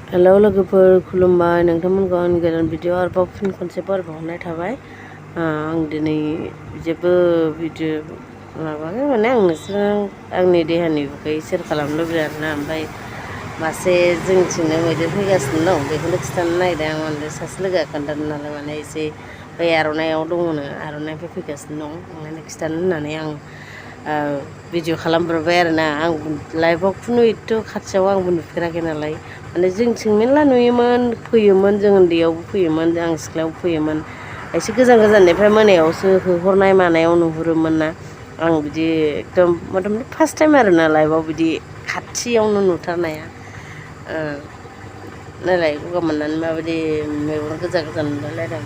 hello लोगोफोर खुलुमबाय नोंथांमोनखौ आंनि गोदान भिडिअ आरोबाव फिन खनसे बरायबावनाय थाबाय आं दिनै जेबो भिडिअ माबाखै माने आं नोंसोरजों आंनि देहानि बागै सेयार खालामनो लुबैदों आरोना ओमफ्राय मासे जोंनिथिंनो मैदेर फैगासिनो दं बेखौनो खिन्थानो नागिरदों आं माने सासे लोगोआ खोन्थादों नालाय माने एसे बै आर'नाइआव दङनो आर'नाइनिफ्राय फैगासिनो दं ओंखायनो खिन्थानो होननानै आं भिडिअ खालामब्रबबाय आरोना आं लाइभआव खुनु एथ' खाथियाव आंबो नुफेराखै नालाय माने जोंथिं मेरला नुयोमोन फैयोमोन जों उन्दैयावबो फैयोमोन आं सिख्लायावबो फैयोमोन एसे गोजान गोजाननिफ्राय मोनायावसो होहरनाय मानायाव नुहुरोमोन ना आं बिदि एकदम मथा मथि फार्स्ट टाइम आरोना लाइफआव बिदि खाथियावनो नुथारनाया नायलाय गगा मोननानै माबायदि मेगन गोजा गोजा नुलायलायदों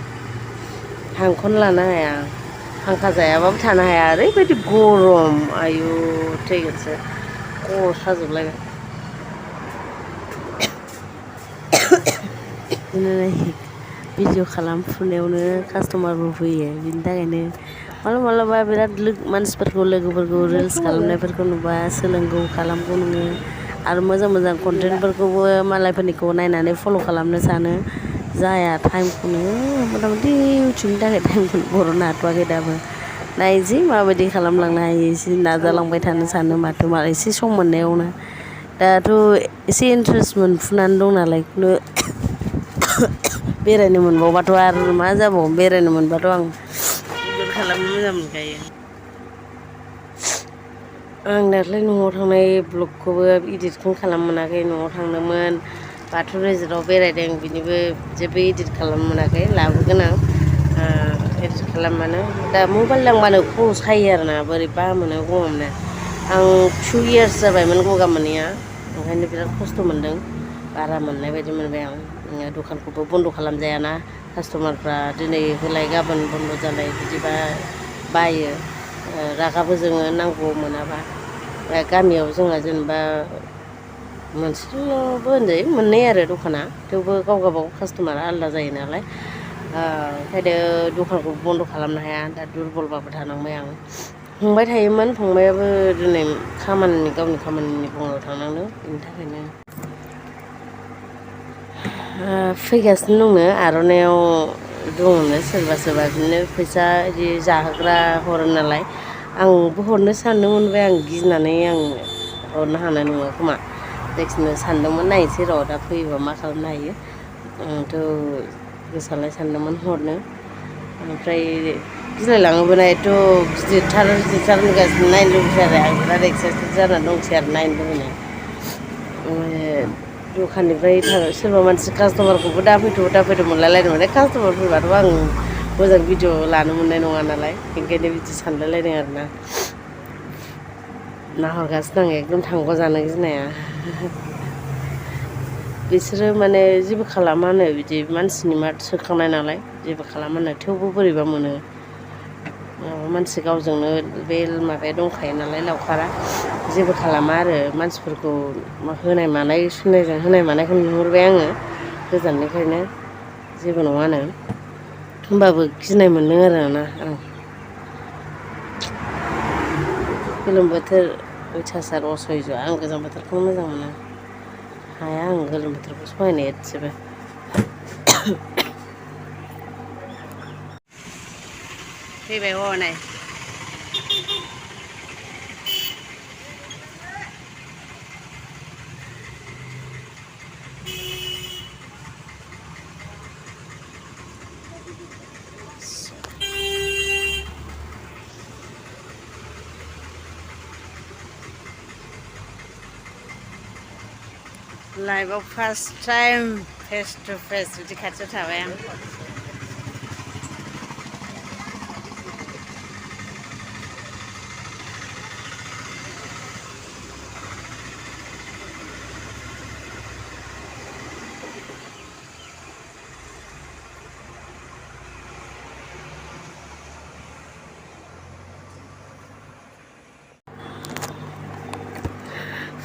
हांखौनो लानो हाया फांखा जायाबाबो थानो हाया ओरैबायदि गरम आयु थैगोनसो खर' साजोबलायबाय बिदिनो भिडिअ खालामफुनायावनो कास्ट'मारबो फैयो बिनि थाखायनो मालाबा मालाबा बिराद मानसिफोरखौ लोगोफोरखौ रिल्स खालामनायफोरखौ नुबा सोलोंगौ खालामगौ नोङो आरो मोजां मोजां कन्टेन्टफोरखौबो मालायफोरनिखौ नायनानै फल' खालामनो सानो जाया टाइमखौनो मथा मथि इउटुबनि थाखाय टाइमखौनो बरननो हाथ'वाखै दाबो नायनोसै माबायदि खालामलांनो हायो एसे नाजालांबाय थानो सानो माथो मा एसे सम मोननायावनो दाथ' एसे इन्टारेस्ट मोनफुनानै दं नालाय खुनु बेरायनो मोनबावबाथ' आरो मा जाबावो बेरायनो मोनबाथ' आं आपल'ड खालामनो मोजां मोनखायो आं दाख्लै न'आव थांनाय ब्लगखौबो इदिटखौनो खालामनो मोनाखै न'आव थांदोंमोन बाथौ रेजर्टआव बेरायदों बिनिबो जेबो इदिट खालामनो मोनाखै लाबोगोन आं इदिट खालामबानो दा मबाइल दांबानो खर' सायो आरोना बोरैबा मोनो गगा मोनो आं 2 इयार्स जाबायमोन गगा मोननाया ओंखायनो बिराद खस्थ' मोनदों बारा मोननाय बायदि मोनबाय आं दखानखौबो बन्द' खालामजायाना कास्ट'मारफ्रा दिनै होलाय गाबोन बन्द' जालाय बिदिबा बायो रागाबो जोङो नांगौ मोनाबा गामियाव जोंहा जेनेबा मोनसेल'बो होनजायो मोननै आरो दखाना थेवबो गाव गावबागाव कास्ट'मारा आलादा जायो नालाय ओंखायनो दखानखौ बन्द' खालामनो हाया दा दुरबलबाबो थानांबाय आं फंबाय थायोमोन फंबायाबो दिनै गावनि खामानिनि बुङाव थांनांदों बेनि थाखायनो फैगासिनो दंनो आर'नाइआव दङनो सोरबा सोरबा बिदिनो फैसा बिदि जाहोग्रा हरो नालाय आंबो हरनो सानदोंमोन ओमफ्राय आं गिनानै आं हरनो हानाय नङा खोमा जायखिजाया सानदोंमोन नायनोसै र' दा फैयोबा मा खालामनो हायो आंथ' गोसोआलाय सानदोंमोन हरनो ओमफ्राय गिलायलाङोबोना एथ' गिदिरथार नुगासिनो नायनो लुबैथारो आं बिराद एक्साइटेड जानानै दंसै आरो नायनो लुबैनाय दखाननिफ्राय सोरबा मानसि कास्ट'मारखौबो दाफैथ' मोनलायलायदों माने कास्ट'मार फैबाथ' आं मोजां भिडिअ लानो मोननाय नङा नालाय ओंखायनो बिदि सानलायलायदों आरोना नाहरगासिनो आं एकदम थांग' जानो गिनाया बिसोरो माने जेबो खालामानो बिदि मानसिनि मार्क सोखांनाय नालाय जेबो खालामानो थेवबो बोरैबा मोनो मानसि गावजोंनो बे माबाया दंखायो नालाय लावखारा जेबो खालामा आरो मानसिफोरखौ होनाय मानाय सुनायजों होनाय मानायखौ नुहुरबाय आङो गोजाननिफ्रायनो जेबो नङानो होमबाबो गिनाय मोनदों आरोना आं गोलोम बोथोर अयथासार असयज' आं गोजां बोथोरखौनो मोजां मोनो हाया आं गोलोम बोथोरखौ सहायनो एसेबो फैबाय हनै लाइफआव first time face to face बिदि खाथियाव थाबाय आं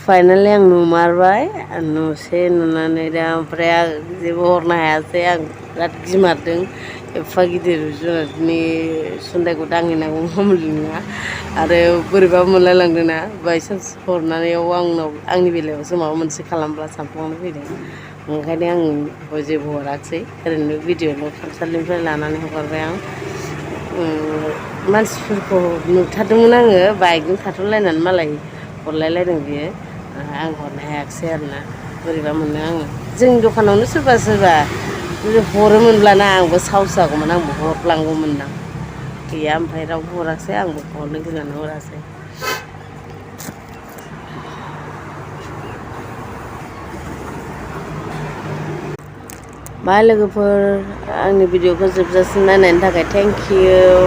फाइनालि आं नुमारबाय नुनानै दा ओमफ्राय आं जेबो हरनो हायासै आं बिराद गिमारदों एफा गिदिर जुनारनि सुन्दायखौ दांहैनांगौ मामुलि नङा आरो बोरैबा मोनलायलांदोंना बायसान्स हरनायाव आंनि बेलायावसो माबा मोनसे खालामब्ला सानफ्लांनो फैदों ओंखायनो आं जेबो हराखिसै ओरैनो भिडिअ'ल' खामसालिनिफ्राय लानानै हगारबाय आं मानसिफोरखौ नुथारदोंमोन आङो बाइकजों थाथ'लायनानै मालाय हरलायलायदों बियो आं हरनो हायाखिसै आरोना बोरैबा मोनो आङो जोंनि दखानावनो सोरबा हरोमोनब्लाना आंबो साहस जागौमोन आंबो हरलांगौमोनदां गैया ओमफ्राय रावबो हरासै आंबो हरनो गिनानै हरासै बाय लोगोफोर आंनि भिडिअखौ जोबजासिम नायनायनि थाखाय थेंक इउ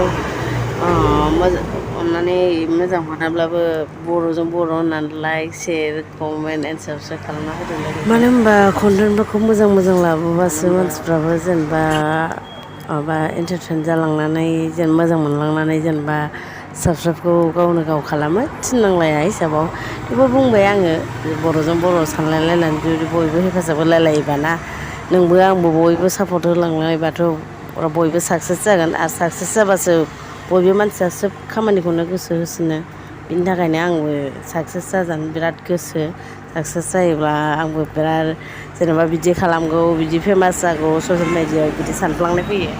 अननानै मोजां मोनाब्लाबो बर'जों बर' होननानै like share comment and subscribe खालामना होदो मानो होनबा कन्टेन्टफोरखौ मोजां लाबोबासो मानसिफ्राबो जेनेबा माबा एन्टारटेन जालांनानै जेनेबा मोजां मोनलांनानै जेनेबा साबस्क्राइबखौ गावनो गाव खालामो थिननांलाया हिसाबाव थेवबो बुंबाय आङो बर'जों बर' सानलायलायनानै जुदि बयबो हेफाजाब होलायलायोबाना नोंबो आंबो बयबो सापर्ट होलांलायबाथ' बयबो साक्सेस जागोन आरो साक्सेस जाबासो बयबो मानसिया सोब खामानिखौनो गोसो होसिनो बिनि थाखायनो आंबो साक्सेस जाजानो बिराद गोसो साक्सेस जायोब्ला आंबो बिराद जेनेबा बिदि खालामगौ बिदि फेमास जागौ ससियेल मिडियायाव बिदि सानफ्लांनाय फैयो